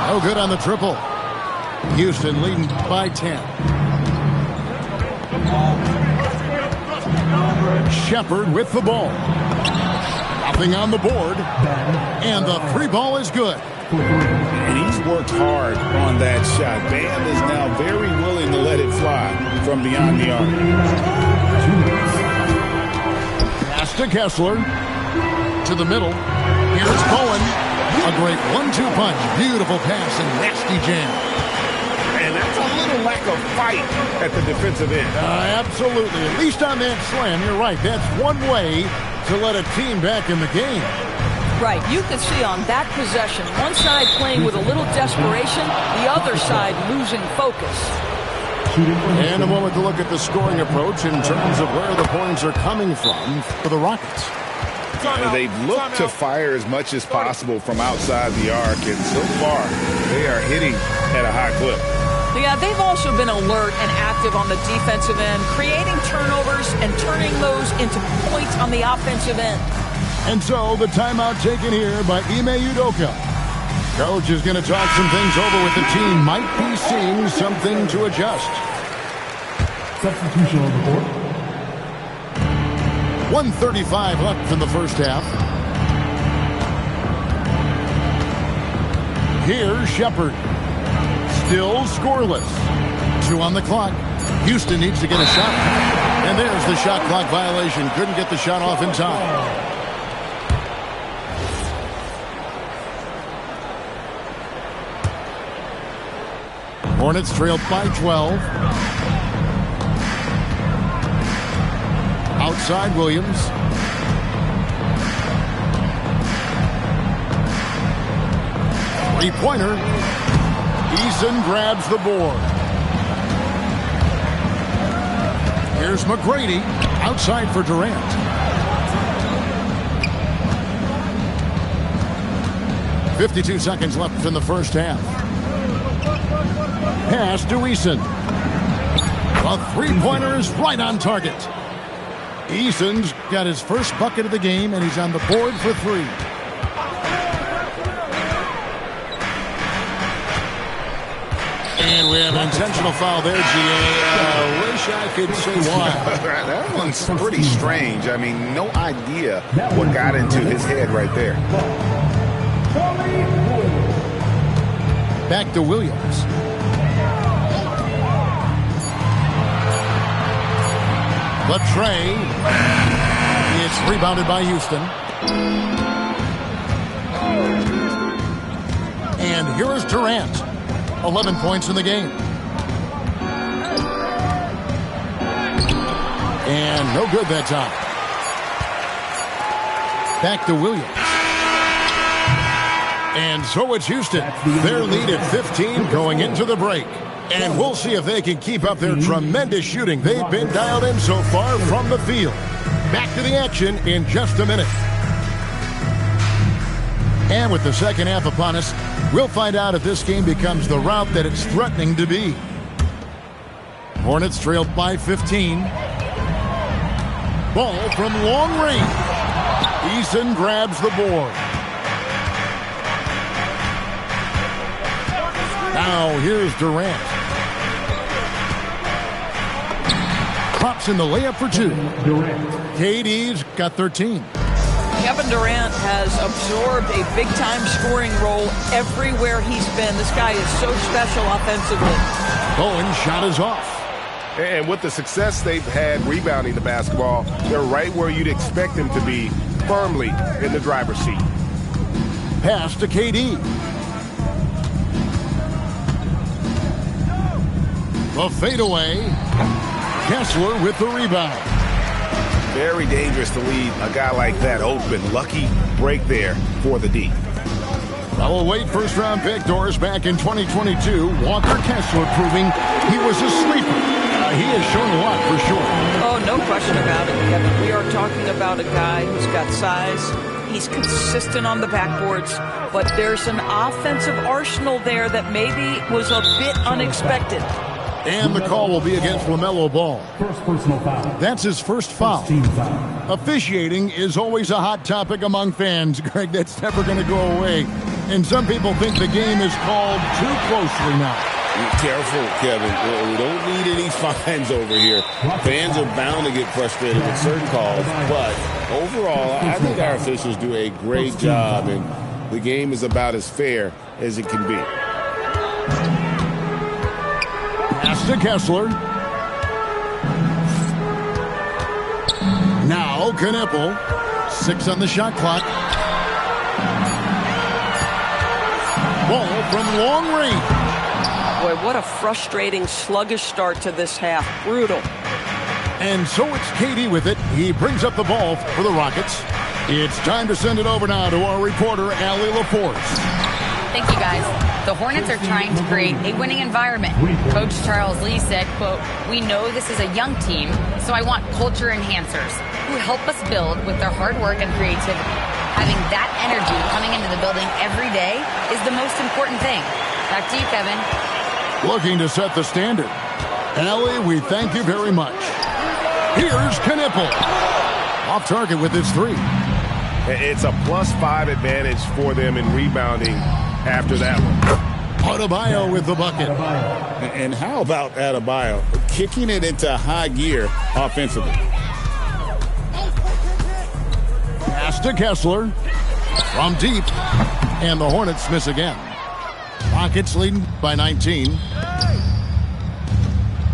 Speaker 6: No good on the triple. Houston leading by 10. Shepard with the ball. Nothing on the board. And the 3 ball is good.
Speaker 7: And he's worked hard on that shot. Bam is now very willing to let it fly from beyond the arc.
Speaker 6: Pass to Kessler. To the middle. Here's Bowen. A great 1-2 punch. Beautiful pass and nasty jam.
Speaker 7: And that's a little lack of fight at the defensive end.
Speaker 6: Absolutely. At least on that slam, you're right. That's one way to let a team back in the game.
Speaker 8: Right. You can see on that possession, one side playing with a little desperation, the other side losing focus.
Speaker 6: And a moment to look at the scoring approach in terms of where the points are coming from for the Rockets.
Speaker 7: They've looked to fire as much as possible from outside the arc, and so far they are hitting at a high clip.
Speaker 8: Yeah, they've also been alert and active on the defensive end, creating turnovers and turning those into points on the offensive end.
Speaker 6: And so the timeout taken here by Ime Udoka. Coach is going to talk some things over with the team. Might be seeing something to adjust.
Speaker 5: Substitution on the board.
Speaker 6: 1:35 left in the first half. Here's Shepard. Still scoreless. 2 on the clock. Houston needs to get a shot. And there's the shot clock violation. Couldn't get the shot off in time. Hornets trailed by 12. Outside Williams. Three-pointer. Eason grabs the board. Here's McGrady. Outside for Durant. 52 seconds left in the first half. Pass to Eason. A three-pointer is right on target. Eason's got his first bucket of the game, and he's on the board for 3. And we have an intentional foul there, GA. Wish I could say why.
Speaker 9: That one's pretty strange. I mean, no idea what got into his head right there.
Speaker 6: Back to Williams. Latrey. It's rebounded by Houston. And here is Durant. 11 points in the game. And no good that time. Back to Williams. And so it's Houston. Their lead at 15 going into the break. And we'll see if they can keep up their tremendous shooting. They've been dialed in so far from the field. Back to the action in just a minute. And with the second half upon us, we'll find out if this game becomes the route that it's threatening to be. Hornets trailed by 15. Ball from long range. Eason grabs the board. Now here's Durant. Pops in the layup for 2. KD's got 13.
Speaker 8: Kevin Durant has absorbed a big-time scoring role everywhere he's been. This guy is so special offensively.
Speaker 6: Bowen's shot is off.
Speaker 9: And with the success they've had rebounding the basketball, they're right where you'd expect them to be, firmly in the driver's seat.
Speaker 6: Pass to KD. The fadeaway. Kessler with the rebound.
Speaker 9: Very dangerous to leave a guy like that open. Lucky break there for the D.
Speaker 6: Well, late first-round pick, Doris, back in 2022. Walker Kessler proving he was a sleeper. He has shown a lot for sure.
Speaker 8: Oh, no question about it, Kevin. We are talking about a guy who's got size. He's consistent on the backboards, but there's an offensive arsenal there that maybe was a bit unexpected.
Speaker 6: And the call will be against LaMelo Ball.
Speaker 5: First personal foul.
Speaker 6: That's his first foul.
Speaker 5: Team foul.
Speaker 6: Officiating is always a hot topic among fans, Greg. That's never going to go away. And some people think the game is called too closely now.
Speaker 7: Be careful, Kevin. We don't need any fines over here. Fans are bound to get frustrated with certain calls, but overall, I think our officials do a great job, and the game is about as fair as it can be.
Speaker 6: Pass to Kessler. Now Kneppel. 6 on the shot clock. Ball from long range.
Speaker 8: Boy, what a frustrating, sluggish start to this half. Brutal.
Speaker 6: And so it's KD with it. He brings up the ball for the Rockets. It's time to send it over now to our reporter, Allie Laporte.
Speaker 4: Thank you, guys. The Hornets are trying to create a winning environment. Coach Charles Lee said, quote, "We know this is a young team, so I want culture enhancers who help us build with their hard work and creativity. Having that energy coming into the building every day is the most important thing." Back to you, Kevin.
Speaker 6: looking to set the standard. Allie, we thank you very much. Here's Knipple. Off target with his 3.
Speaker 9: It's a +5 advantage for them in rebounding after that one.
Speaker 6: Adebayo with the bucket.
Speaker 7: And how about Adebayo kicking it into high gear offensively?
Speaker 6: Pass to Kessler. From deep. And the Hornets miss again. Rockets leading by 19.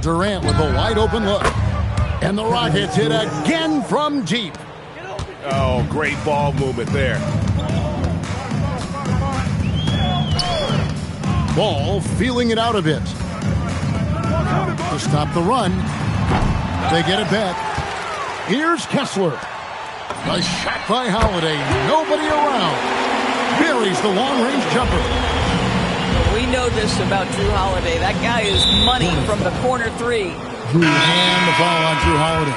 Speaker 6: Durant with a wide open look. And the Rockets hit again from deep.
Speaker 9: Oh, great ball movement there.
Speaker 6: Ball feeling it out a bit. To stop the run. They get it back. Here's Kessler. A shot by Holiday. Nobody around. Buries the long-range jumper.
Speaker 8: We know this about Drew Holiday. That guy is money from the corner 3.
Speaker 6: And the foul on Drew Holiday.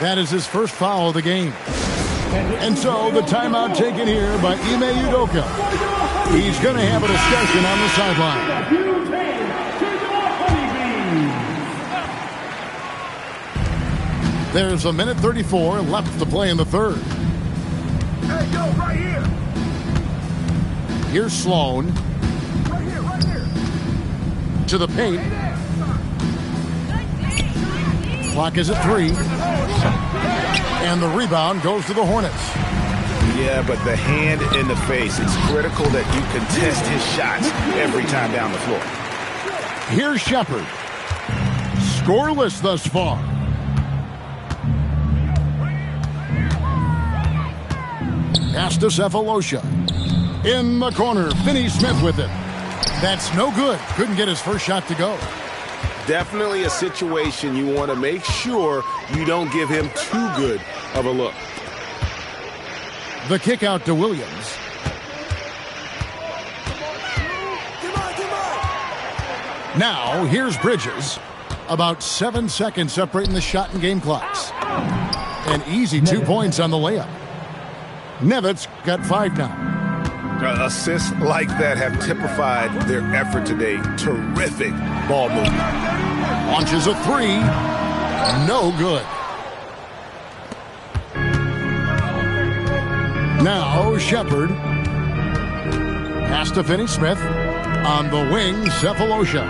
Speaker 6: That is his first foul of the game. And so the timeout taken here by Ime Udoka. He's going to have a discussion on the sideline. There's a minute 34 left to play in the third.
Speaker 9: Hey, yo, right here.
Speaker 6: Here's Sloan.
Speaker 9: Right here.
Speaker 6: To the paint. Clock is at 3. And the rebound goes to the Hornets.
Speaker 1: Yeah, but the hand in the face. It's critical that you contest his shots every time down the floor.
Speaker 6: Here's Shepard. Scoreless thus far. Pass to Cephalosha. In the corner, Finney-Smith with it. That's no good. Couldn't get his first shot to go.
Speaker 9: Definitely a situation you want to make sure you don't give him too good of a look.
Speaker 6: The kick out to Williams. Now, here's Bridges. About 7 seconds separating the shot and game clocks. An easy 2 points on the layup. Nevitz got 5 now.
Speaker 9: Assists like that have typified their effort today. Terrific ball movement.
Speaker 6: Launches a 3. No good. Now Shepard. Pass to Finney-Smith. On the wing, Cephalosha.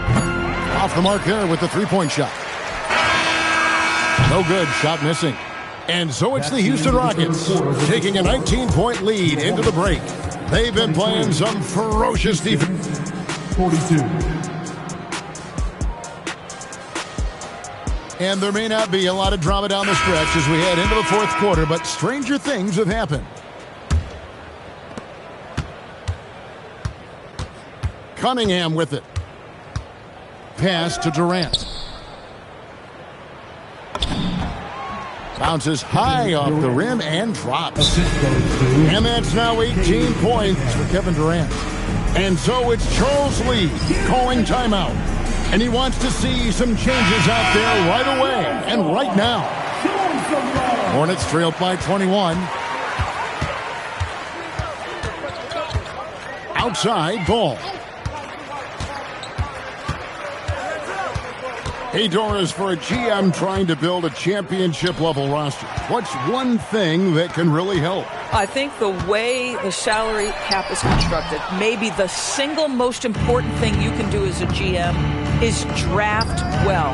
Speaker 6: Off the mark there with the 3-point shot. No good. Shot missing. And so it's the Houston Rockets taking a 19-point lead into the break. They've been playing some ferocious defense.
Speaker 5: 42.
Speaker 6: And there may not be a lot of drama down the stretch as we head into the fourth quarter, but stranger things have happened. Cunningham with it. Pass to Durant. Bounces high off the rim and drops. And that's now 18 points for Kevin Durant. And so it's Charles Lee calling timeout. And he wants to see some changes out there right away and right now. Hornets trail by 21. Outside ball. Hey, Doris, for a GM trying to build a championship-level roster, what's one thing that can really help?
Speaker 8: I think the way the salary cap is constructed, maybe the single most important thing you can do as a GM is draft well.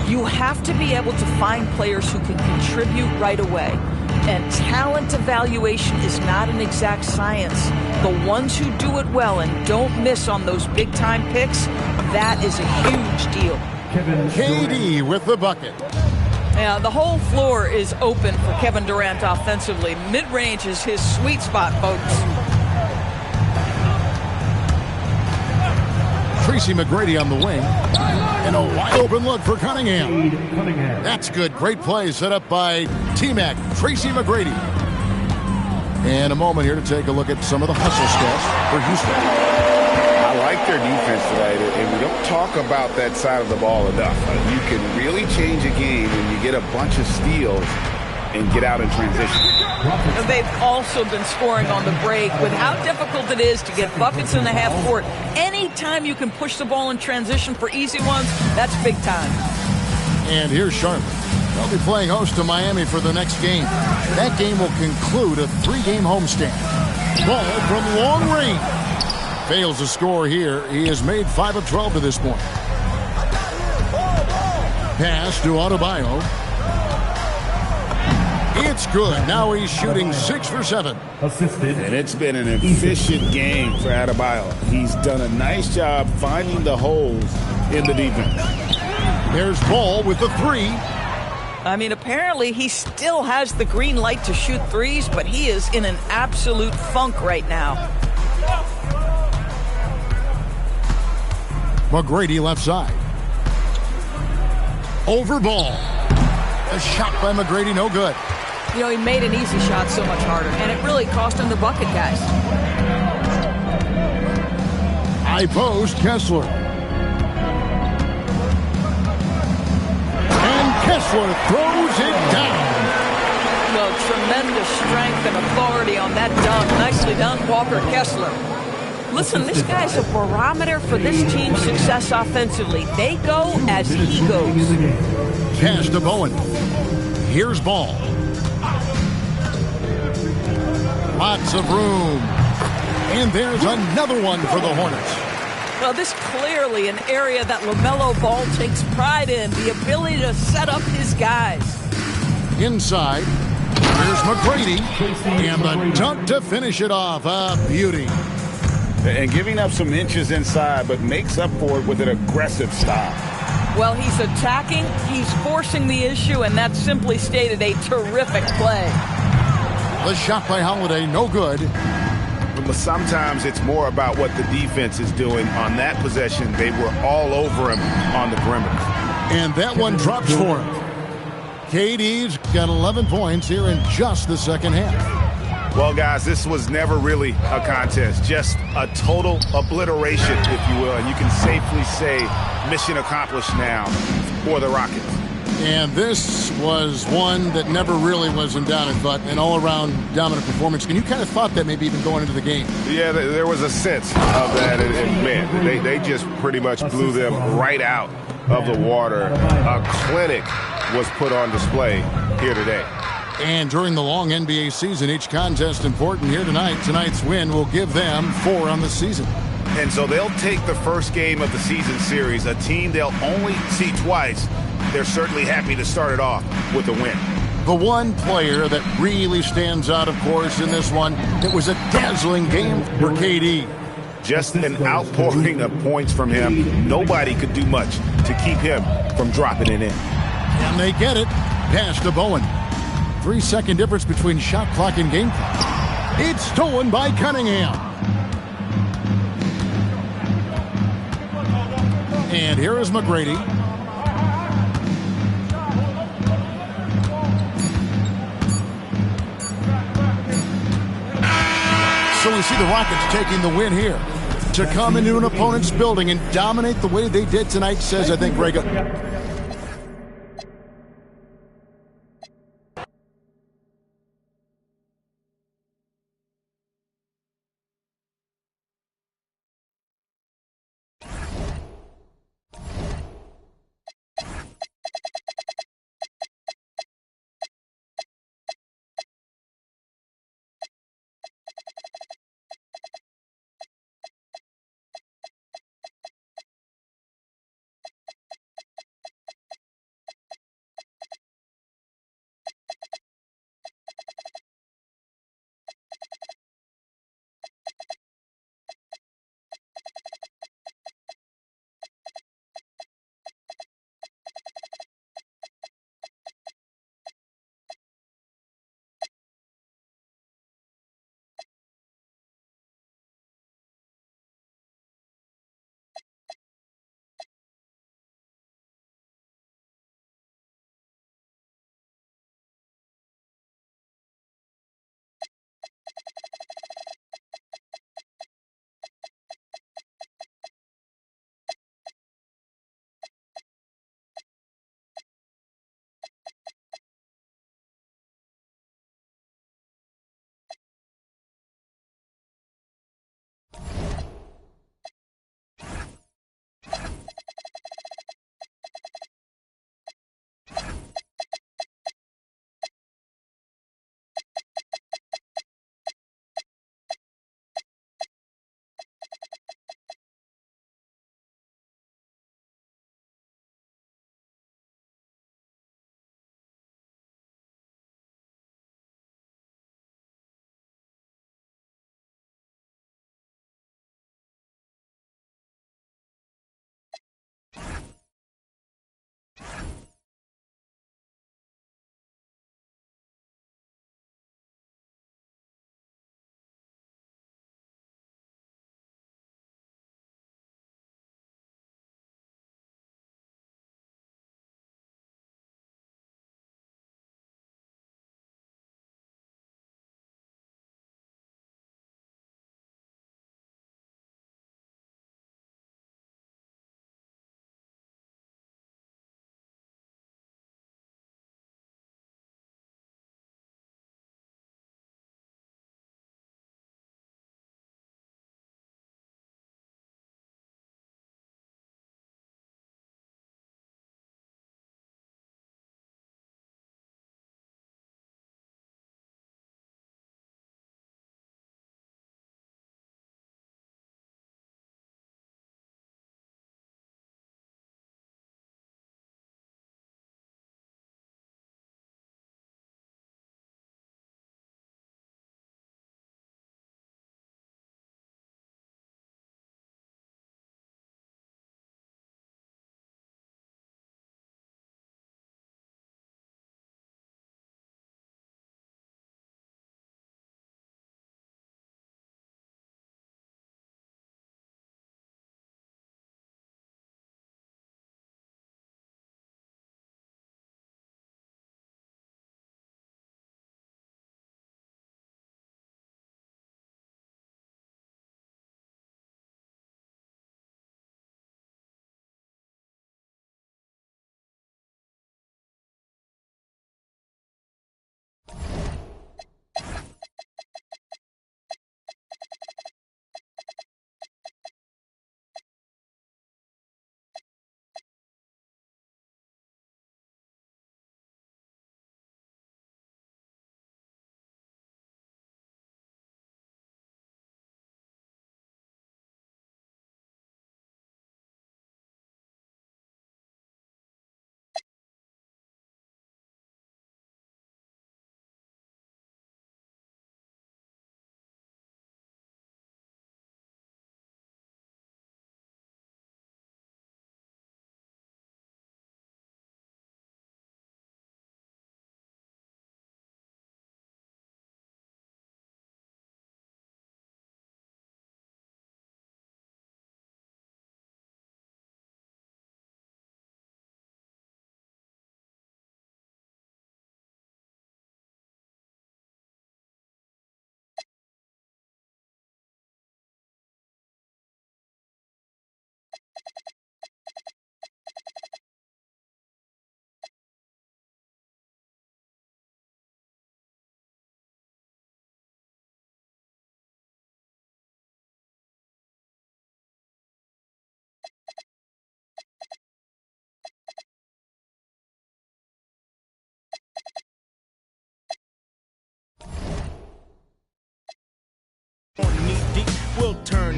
Speaker 8: You have to be able to find players who can contribute right away. And talent evaluation is not an exact science. The ones who do it well and don't miss on those big-time picks, that is a huge deal.
Speaker 6: KD with the bucket.
Speaker 8: Yeah, the whole floor is open for Kevin Durant offensively. Mid-range is his sweet spot, folks.
Speaker 6: Tracy McGrady on the wing. And a wide open look for Cunningham. That's good. Great play set up by T-Mac, Tracy McGrady. And a moment here to take a look at some of the hustle stats for Houston.
Speaker 9: I like their defense tonight, and we don't talk about that side of the ball enough. You can really change a game when you get a bunch of steals
Speaker 7: and get out in transition.
Speaker 8: And they've also been scoring on the break. With how difficult it is to get buckets in the half court, anytime you can push the ball in transition for easy ones, that's big time.
Speaker 6: And here's Charlotte. They'll be playing host to Miami for the next game. That game will conclude a 3-game homestand. Ball from long range. Fails to score here. He has made 5 of 12 to this point. Pass to Adebayo. It's good. Now he's shooting 6 for 7.
Speaker 7: And it's been an efficient game for Adebayo. He's done a nice job finding the holes in the defense.
Speaker 6: There's Ball with the 3.
Speaker 8: I mean, apparently he still has the green light to shoot threes, but he is in an absolute funk right now.
Speaker 6: McGrady left side. Over Ball. A shot by McGrady, no good.
Speaker 8: You know, he made an easy shot so much harder, and it really cost him the bucket, guys.
Speaker 6: High post, Kessler. And Kessler throws it down.
Speaker 8: Well, tremendous strength and authority on that dunk. Nicely done, Walker Kessler. Listen, this guy's a barometer for this team's success offensively. They go as he goes.
Speaker 6: Pass to Bowen. Here's Ball. Lots of room. And there's another one for the Hornets.
Speaker 8: Well, this clearly an area that LaMelo Ball takes pride in, the ability to set up his guys.
Speaker 6: Inside, here's McGrady. And the dunk to finish it off. A beauty.
Speaker 7: And giving up some inches inside, but makes up for it with an aggressive style.
Speaker 8: Well, he's attacking, he's forcing the issue, and that simply stated a terrific play.
Speaker 6: The shot by Holiday, no good.
Speaker 7: But sometimes it's more about what the defense is doing. On that possession, they were all over him on the perimeter.
Speaker 6: And that one drops for him. KD's got 11 points here in just the second half.
Speaker 9: Well, guys, this was never really a contest, just a total obliteration, if you will. And you can safely say mission accomplished now for the Rockets.
Speaker 6: And this was one that never really was in doubt, but an all-around dominant performance. And you kind of thought that maybe even going into the game.
Speaker 9: Yeah, there was a sense of that. And man, they just pretty much blew them right out of the water. A clinic was put on display here today.
Speaker 6: And during the long NBA season, each contest important here tonight. Tonight's win will give them 4 on the season.
Speaker 9: And so they'll take the first game of the season series, a team they'll only see twice. They're certainly happy to start it off with a win.
Speaker 6: The one player that really stands out, of course, in this one, it was a dazzling game for KD.
Speaker 9: Just an outpouring of points from him. Nobody could do much to keep him from dropping it in.
Speaker 6: And they get it. Pass to Bowen. 3-second difference between shot clock and game clock. It's stolen by Cunningham. And here is McGrady. So we see the Rockets taking the win here. To come into an opponent's building and dominate the way they did tonight says, I think, Greg,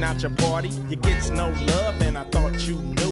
Speaker 10: out your party. You gets no love, and I thought you knew.